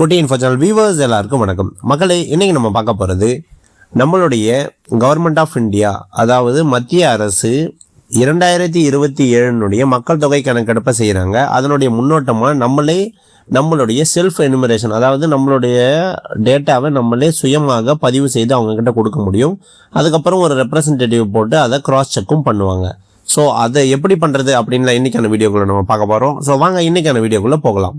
குட்டி info channel viewers எல்லாருக்கும் வணக்கம். மக்களே, இன்னைக்கு நம்ம பார்க்க போகிறது நம்மளுடைய கவர்மெண்ட் ஆஃப் இந்தியா, அதாவது மத்திய அரசு 2027 மக்கள் தொகை கணக்கெடுப்பை செய்கிறாங்க. அதனுடைய முன்னோட்டமாக நம்மளுடைய செல்ஃப் எனுமரேஷன், அதாவது நம்மளுடைய டேட்டாவை நம்மளே சுயமாக பதிவு செய்து அவங்கக்கிட்ட கொடுக்க முடியும். அதுக்கப்புறம் ஒரு ரெப்ரசன்டேட்டிவ் போட்டு அதை கிராஸ் செக்கும் பண்ணுவாங்க. ஸோ அதை எப்படி பண்ணுறது அப்படின்லாம் இன்றைக்கான வீடியோக்குள்ளே நம்ம பார்க்க போகிறோம். ஸோ வாங்க இன்றைக்கான வீடியோக்குள்ளே போகலாம்.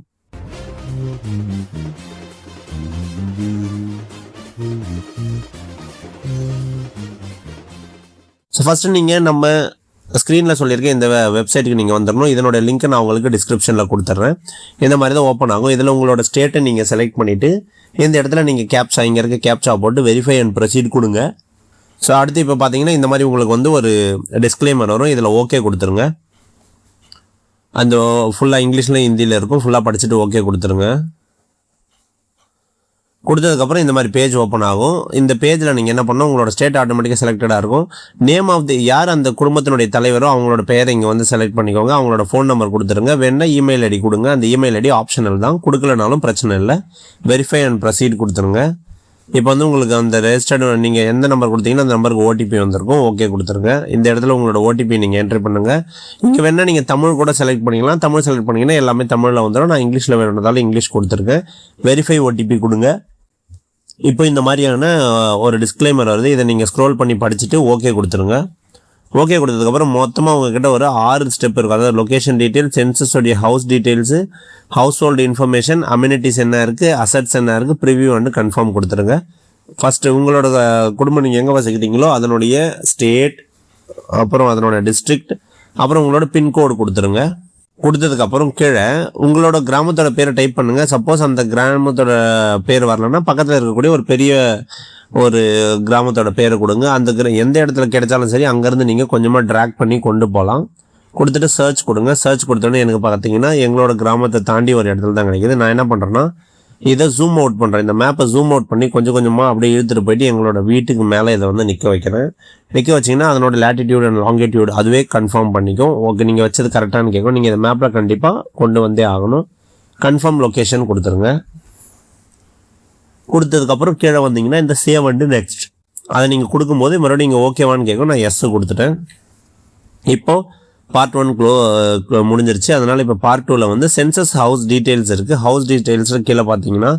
ஸோ ஃபஸ்ட்டு நீங்கள் நம்ம ஸ்க்ரீனில் சொல்லியிருக்க இந்த வெப்சைட்டுக்கு நீங்கள் வந்துடணும். இதனோட லிங்க்கை நான் உங்களுக்கு டிஸ்கிரிப்ஷனில் கொடுத்துட்றேன். இந்த மாதிரி தான் ஓப்பன் ஆகும். இதில் உங்களோட ஸ்டேட்டை நீங்கள் செலக்ட் பண்ணிவிட்டு இந்த இடத்துல நீங்கள் கேப்சா, இங்கே இருக்க கேப்சா போட்டு வெரிஃபை அண்ட் ப்ரொசீட் கொடுங்க. ஸோ அடுத்து இப்போ பார்த்தீங்கன்னா இந்த மாதிரி உங்களுக்கு வந்து ஒரு டிஸ்க்ளைமர் வரும். இதில் ஓகே கொடுத்துருங்க. அந்த ஃபுல்லாக இங்கிலீஷ்லையும் ஹிந்தியில் இருக்கும். ஃபுல்லாக படிச்சுட்டு ஓகே கொடுத்துருங்க. கொடுத்ததுக்கப்புறம் இந்த மாதிரி பேஜ் ஓப்பன் ஆகும். இந்த பேஜில் நீங்கள் என்ன பண்ணணும், உங்களோட ஸ்டேட் ஆட்டோமேட்டிக்காக செலக்டடாக இருக்கும். நேம் ஆஃப் தி யார் அந்த குடும்பத்தினுடைய தலைவரோ அவங்களோட பெயரை இங்கே வந்து செலக்ட் பண்ணிக்கோங்க. அவங்களோட ஃபோன் நம்பர் கொடுத்துருங்க. வேணா இமெயில் ஐடி கொடுங்க. அந்த இமெயில் ஐடி ஆப்ஷனல் தான், கொடுக்கலனாலும் பிரச்சனை இல்லை. வெரிஃபை அண்ட் ப்ரொசீட் கொடுத்துருங்க. இப்போ வந்து உங்களுக்கு அந்த ரெஜிஸ்டர்டு நீங்கள் எந்த நம்பர் கொடுத்தீங்கன்னா அந்த நம்பருக்கு ஓடிபி வந்திருக்கும். ஓகே கொடுத்துருங்க. இந்த இடத்துல உங்களோட ஓடிபி நீங்கள் என்ட்ரி பண்ணுங்கள். இங்கே வேணால் நீங்கள் தமிழ் கூட செலக்ட் பண்ணிக்கலாம். தமிழ் செலக்ட் பண்ணிங்கன்னா எல்லாமே தமிழில் வந்துடும். நான் இங்கிலீஷில் வேணுன்றதால இங்கிலீஷ் கொடுத்துருக்கேன். வெரிஃபை ஓடிபி கொடுங்க. இப்போ இந்த மாதிரியான ஒரு டிஸ்க்ளைமர் வருது. இதை நீங்கள் ஸ்க்ரோல் பண்ணி படிச்சுட்டு ஓகே கொடுத்துருங்க. ஓகே கொடுத்ததுக்கப்புறம் மொத்தமாக உங்ககிட்ட ஒரு 6 ஸ்டெப் இருக்கும். அதாவது லொக்கேஷன் டீட்டெயில்ஸ், சென்சஸோடைய house details, household information, amenities என்ன இருக்குது, அசட்ஸ் என்ன இருக்குது, ப்ரிவியூ வந்து கன்ஃபார்ம் கொடுத்துருங்க. ஃபஸ்ட்டு உங்களோட குடும்பம் நீங்கள் எங்கே வசிக்கிறீங்களோ அதனுடைய ஸ்டேட், அப்புறம் அதனோட டிஸ்ட்ரிக்ட், அப்புறம் உங்களோட பின்கோடு கொடுத்துருங்க. கொடுத்ததுக்கப்புறம் கீழே உங்களோட கிராமத்தோட பேரை டைப் பண்ணுங்கள். சப்போஸ் அந்த கிராமத்தோட பேர் வரலன்னா பக்கத்தில் இருக்கக்கூடிய ஒரு பெரிய ஒரு கிராமத்தோட பேரை கொடுங்க. அந்த எந்த இடத்துல கிடைச்சாலும் சரி அங்கேருந்து நீங்கள் கொஞ்சமாக ட்ராக் பண்ணி கொண்டு போகலாம். கொடுத்துட்டு சர்ச் கொடுங்க. சர்ச் கொடுத்தோன்னே எனக்கு பார்த்தீங்கன்னா எங்களோட கிராமத்தை தாண்டி ஒரு இடத்துல தான் கிடைக்கிது. நான் என்ன பண்ணுறேன்னா இதை ஜூம் அவுட் பண்ணுறேன். இந்த மேப்பை ஜூம் அவுட் பண்ணி கொஞ்சம் கொஞ்சமாக அப்படியே இழுத்துட்டு போயிட்டு எங்களோட வீட்டுக்கு மேலே இதை வந்து நிற்க வைக்கிறேன். நிற்க வச்சிங்கன்னா அதனோட லேட்டிடியூட் அண்ட் லாங்கிடியூட் அதுவே கன்ஃபார்ம் பண்ணிக்கும். ஓகே, நீங்கள் வச்சது கரெக்டானு கேட்கும். நீங்கள் இந்த மேப்பில் கண்டிப்பாக கொண்டு வந்தே ஆகணும். கன்ஃபார்ம் லொக்கேஷன் கொடுத்துருங்க. கொடுத்ததுக்கப்புறம் கீழே வந்தீங்கன்னா இந்த சேவ் அண்டு நெக்ஸ்ட் அதை நீங்கள் கொடுக்கும்போது மறுபடியும் நீங்கள் ஓகேவான்னு கேட்கும். நான் எஸ் கொடுத்துட்டேன். இப்போது பார்ட் 1 முடிஞ்சிருச்சு. அதனால் இப்போ பார்ட் 2ல் வந்து சென்சஸ் ஹவுஸ் டீட்டெயில்ஸ் இருக்குது. ஹவுஸ் டீட்டெயில்ஸில் கீழே பார்த்தீங்கன்னா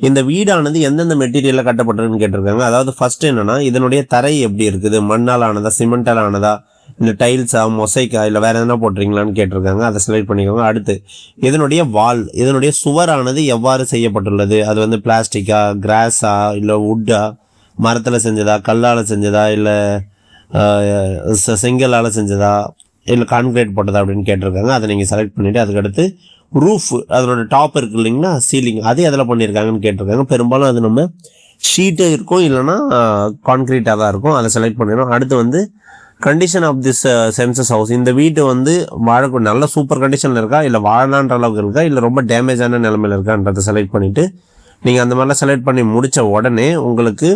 இந்த வீடானது எந்தெந்த மெட்டீரியலில் கட்டப்பட்டதுன்னு கேட்டிருக்காங்க. அதாவது ஃபஸ்ட்டு என்னென்னா இதனுடைய தரை எப்படி இருக்குது, மண்ணால் ஆனதா, சிமெண்டால் ஆனதா, இல்லை டைல்ஸா, மொசைக்கா, இல்லை வேறு எதனா போட்டிருக்கீங்களான்னு கேட்டிருக்காங்க. அதை செலக்ட் பண்ணிக்கோங்க. அடுத்து இதனுடைய வால், இதனுடைய சுவரானது எவ்வாறு செய்யப்பட்டுள்ளது, அது வந்து பிளாஸ்டிக்கா, கிராஸா, இல்லை வுட்டா, மரத்தில் செஞ்சதா, கல்லால் செஞ்சதா, இல்லை செங்கலால் செஞ்சதா, இல்லை கான்கிரீட் போட்டதா அப்படின்னு கேட்டிருக்காங்க. அதை நீங்கள் செலக்ட் பண்ணிவிட்டு அதுக்கடுத்து ரூஃப், அதனோட டாப் இருக்குது இல்லைங்களா, சீலிங், அதே அதில் பண்ணியிருக்காங்கன்னு கேட்டிருக்காங்க. பெரும்பாலும் அது நம்ம ஷீட்டு இருக்கும், இல்லைனா கான்கிரீட்டாக தான் இருக்கும். அதை செலக்ட் பண்ணிடணும். அடுத்து வந்து condition of this census house, இந்த வீட்டு வந்து வாழக்கூடிய நல்ல சூப்பர் கண்டிஷனில் இருக்கா, இல்லை வாழலான்ற அளவுக்கு இருக்கா, இல்லை ரொம்ப டேமேஜான நிலைமையில் இருக்கான்றதை செலக்ட் பண்ணிவிட்டு நீங்கள் அந்த மாதிரிலாம் செலக்ட் பண்ணி முடித்த உடனே உங்களுக்கு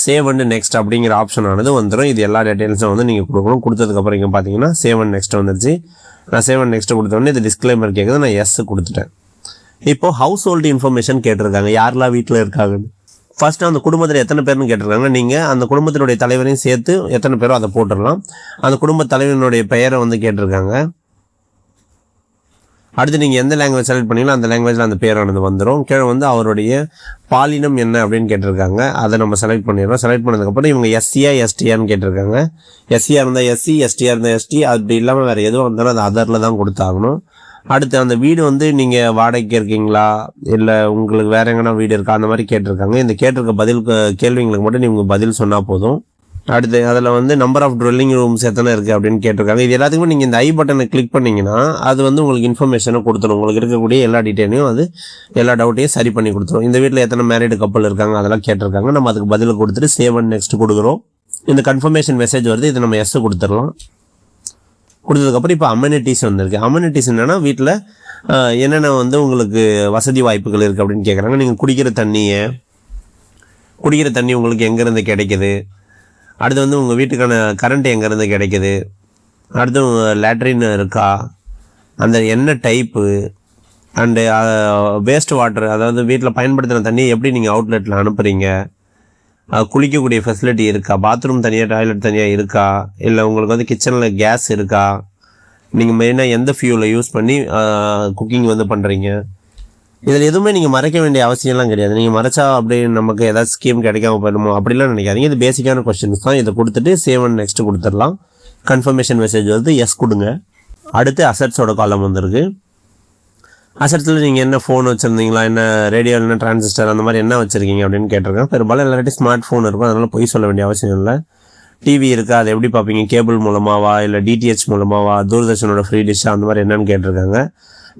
சேவ் அண்ட் நெக்ஸ்ட் அப்படிங்கிற ஆப்ஷன் ஆனது வந்துடும். இது எல்லா டீட்டெயில்ஸும் வந்து நீங்கள் கொடுக்கணும். கொடுத்ததுக்கப்புறம் இங்கே பார்த்தீங்கன்னா சேவ் அண்ட் நெக்ஸ்ட் வந்துருச்சு. நான் சேவ் அண்ட் நெக்ஸ்ட் கொடுத்தோடனே இது டிஸ்க்ளைமர் கேட்குது. நான் எஸ் கொடுத்துட்டேன். இப்போது ஹவுஸ் ஹோல்டு இன்ஃபர்மேஷன் கேட்டிருக்காங்க. யாரெல்லாம் வீட்டில் இருக்காங்கன்னு. ஃபர்ஸ்ட்டு அந்த குடும்பத்தில் எத்தனை பேர்னு கேட்டிருக்காங்க. நீங்கள் அந்த குடும்பத்தினுடைய தலைவரையும் சேர்த்து எத்தனை பேரோ அதை போட்டுடலாம். அந்த குடும்ப தலைவனுடைய பெயரை வந்து கேட்டிருக்காங்க. அடுத்து நீங்கள் எந்த லாங்குவேஜ் செலக்ட் பண்ணீங்களோ அந்த லாங்குவேஜில் அந்த பேரானது வந்துடும். கீழே வந்து அவருடைய பாலினம் என்ன அப்படின்னு கேட்டிருக்காங்க. அதை நம்ம செலக்ட் பண்ணிடுறோம். செலக்ட் பண்ணதுக்கப்புறம் இவங்க எஸ்சியா எஸ்டியான்னு கேட்டிருக்காங்க. எஸ்சியா இருந்தால் எஸ்சி, எஸ்டியா இருந்தால் எஸ்டி, அப்படி இல்லாமல் வேறு எதுவும் வந்தாலும் அது அதரில் தான் கொடுத்தாகணும். அடுத்து அந்த வீடு வந்து நீங்கள் வாடகைக்கு இருக்கீங்களா, இல்லை உங்களுக்கு வேறு எங்கன்னா வீடு இருக்கா, அந்த மாதிரி கேட்டிருக்காங்க. இந்த கேட்டிருக்க கேள்விங்களுக்கு மட்டும் நீங்கள் பதில் சொன்னால் போதும். அடுத்து அதில் வந்து நம்பர் ஆஃப் ட்வெல்லிங் ரூம்ஸ் எத்தனை இருக்குது அப்படின்னு கேட்டிருக்காங்க. இது எல்லாத்துக்குமே நீங்கள் இந்த ஐ பட்டனை கிளிக் பண்ணிங்கன்னா அது வந்து உங்களுக்கு இன்ஃபர்மேஷனை கொடுத்துரும். உங்களுக்கு இருக்கக்கூடிய எல்லா டீட்டெயிலையும் அது எல்லா டவுட்டையும் சரி பண்ணி கொடுத்துரும். இந்த வீட்டில் எத்தனை மேரிடு கப்பல் இருக்காங்க அதெல்லாம் கேட்டிருக்காங்க. நம்ம அதுக்கு பதில் கொடுத்துட்டு சேவ் அண்ட் நெக்ஸ்ட் கொடுக்குறோம். இந்த கன்ஃபர்மேஷன் மெசேஜ் வருது. இது நம்ம எஸ் கொடுத்துடலாம். கொடுத்ததுக்கப்புறம் இப்போ அம்யூனிட்டிஸ் வந்திருக்கு. அம்யூனிட்டிஸ் என்னென்னா வீட்டில் என்னென்ன வந்து உங்களுக்கு வசதி வாய்ப்புகள் இருக்குது அப்படின்னு கேட்குறாங்க. நீங்கள் குடிக்கிற தண்ணி உங்களுக்கு எங்கேருந்து கிடைக்குது, அடுத்து வந்து உங்கள் வீட்டுக்கான கரண்ட் எங்கேருந்து கிடைக்குது, அடுத்து லேட்ரின் இருக்கா, அந்த என்ன டைப்பு, அண்டு வேஸ்ட் வாட்டர், அதாவது வீட்டில் பயன்படுத்தின தண்ணியை எப்படி நீங்கள் அவுட்லெட்டில் அனுப்புகிறீங்க, குளிக்கக்கூடிய ஃபெசிலிட்டி இருக்கா, பாத்ரூம் தனியாக டாய்லெட் தனியாக இருக்கா, இல்லை உங்களுக்கு வந்து கிச்சனில் கேஸ் இருக்கா, நீங்கள் மெயினாக எந்த ஃபியூலை யூஸ் பண்ணி குக்கிங் வந்து பண்ணுறீங்க. இதில் எதுவுமே நீங்கள் மறைக்க வேண்டிய அவசியம்லாம் கிடையாது. நீங்கள் மறைச்சா அப்படி நமக்கு ஏதாவது ஸ்கீம் கிடைக்காம போயிடுமோ அப்படிலாம் நினைக்காதீங்க. இது பேசிக்கான கொஸ்டின்ஸ் தான். இதை கொடுத்துட்டு சேவ் அண்ட் நெக்ஸ்ட் கொடுத்துடலாம். கன்ஃபர்மேஷன் மெசேஜ் வந்து எஸ் கொடுங்க. அடுத்து அசட்ஸோட காலம் வந்திருக்கு. அசட்ஸில் நீங்கள் என்ன ஃபோன் வச்சுருந்தீங்களா, என்ன ரேடியோ, என்ன டிரான்சிஸ்டர், அந்த மாதிரி என்ன வச்சுருக்கீங்க அப்படின்னு கேட்டிருக்கேன். பெரும்பாலும் எல்லார்ட்டையும் ஸ்மார்ட் ஃபோன் இருக்கும், அதனால் பொய் சொல்ல வேண்டிய அவசியம் இல்லை. டிவி இருக்கா, அதை எப்படி பார்ப்பீங்க, கேபிள் மூலமாவா இல்லை டிடிஹெச் மூலமாவா, தூர்தர்ஷனோட ஃப்ரீ டிஷ்ஷா, அந்த மாதிரி என்னன்னு கேட்டிருக்காங்க.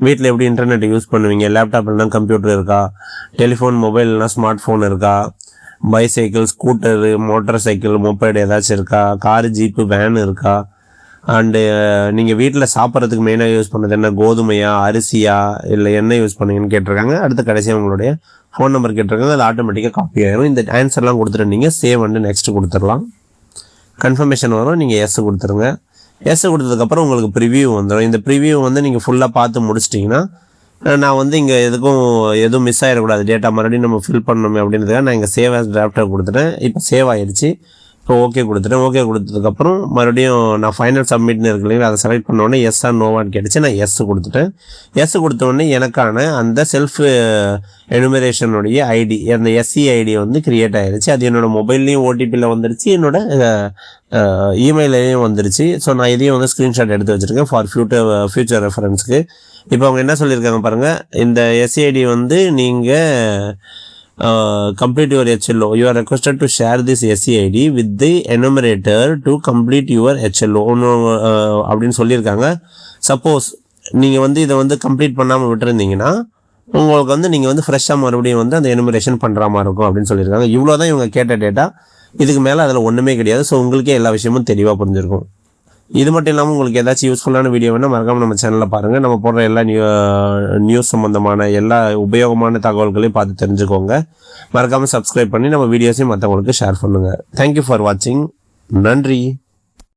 வீட்டில் எப்படி இன்டர்நெட் யூஸ் பண்ணுவீங்க, லேப்டாப் இல்லைனா கம்ப்யூட்டர் இருக்கா, டெலிஃபோன் மொபைல் இல்லைனா ஸ்மார்ட் ஃபோன் இருக்கா, bicycle, scooter, motor cycle, mobile ஏதாச்சும் இருக்கா, காரு, ஜீப்பு, வேன் இருக்கா, அண்டு நீங்கள் வீட்டில் சாப்பிட்றதுக்கு மெயினாக யூஸ் பண்ணுறது என்ன, கோதுமையா, அரிசியா, இல்லை என்ன யூஸ் பண்ணுங்கன்னு கேட்டிருக்காங்க. அடுத்த கடைசியாக உங்களுடைய ஃபோன் நம்பர் கேட்டிருக்காங்க. அது ஆட்டோமேட்டிக்காக காப்பி ஆகிடும். இந்த ஆன்சர்லாம் கொடுத்துட்டு நீங்கள் சேவ் அண்டு நெக்ஸ்ட் கொடுத்துடலாம். கன்ஃபர்மேஷன் வரும், நீங்கள் எஸ் கொடுத்துருங்க. எஸ் கொடுத்ததுக்கப்புறம் உங்களுக்கு ப்ரிவியூ வந்துடும். இந்த ப்ரிவியூ வந்து நீங்கள் ஃபுல்லாக பார்த்து முடிச்சிட்டிங்கன்னா, நான் வந்து இங்கே எதுவும் மிஸ் ஆகிடக்கூடாது, டேட்டா மறுபடியும் நம்ம ஃபில் பண்ணணுமே அப்படின்றதுக்காக நான் இங்கே சேவ் ஆஸ் டிராஃப்டர் கொடுத்துட்டேன். இப்போ சேவ் ஆயிடுச்சு. இப்போ ஓகே கொடுத்துட்டேன். ஓகே கொடுத்ததுக்கப்புறம் மறுபடியும் நான் ஃபைனல் சப்மிட்னு இருக்கு இல்லைங்களா, அதை செலக்ட் பண்ணோடனே எஸ் ஆர் நோவான்னு கேட்டுச்சு. நான் எஸ் கொடுத்துட்டேன். எஸ் கொடுத்தோடனே எனக்கான அந்த செல்ஃப் எனுமரேஷனுடைய ஐடி, அந்த எஸ்சி ஐடி வந்து கிரியேட் ஆகிடுச்சு. அது என்னோட மொபைல்லையும் ஓடிபியில் வந்துருச்சு, என்னோட இமெயிலையும் வந்துருச்சு. ஸோ நான் இதையும் வந்து ஸ்க்ரீன்ஷாட் எடுத்து வச்சுருக்கேன் ஃபார் ஃபியூச்சர் ரெஃபரன்ஸுக்கு. இப்போ அவங்க என்ன சொல்லியிருக்காங்க பாருங்கள், இந்த எஸ்சிஐடி வந்து நீங்கள் complete your HLO. You are requested to share this SCID with the enumerator to complete your HLO அப்படின்னு சொல்லியிருக்காங்க. சப்போஸ் நீங்கள் வந்து இதை வந்து கம்ப்ளீட் பண்ணாமல் விட்டுருந்தீங்கன்னா உங்களுக்கு வந்து நீங்கள் வந்து ஃப்ரெஷ்ஷாக மறுபடியும் வந்து அந்த எனுமரேஷன் பண்ணுற மாதிரி இருக்கும் அப்படின்னு சொல்லியிருக்காங்க. இவ்வளோ தான் இவங்க கேட்ட டேட்டா. இதுக்கு மேலே அதில் ஒன்றுமே கிடையாது. ஸோ உங்களுக்கே எல்லா விஷயமும் தெளிவாக புரிஞ்சிருக்கும். இது மட்டும் இல்லாமல் உங்களுக்கு ஏதாச்சும் யூஸ்ஃபுல்லான வீடியோ வேணால் மறக்காமல் நம்ம சேனலில் பாருங்கள். நம்ம போடுற எல்லா நியூஸ் சம்மந்தமான எல்லா உபயோகமான தகவல்களையும் பார்த்து தெரிஞ்சுக்கோங்க. மறக்காமல் சப்ஸ்கிரைப் பண்ணி நம்ம வீடியோஸையும் மற்றவங்களுக்கு ஷேர் பண்ணுங்கள். தேங்க்யூ ஃபார் வாட்சிங். நன்றி.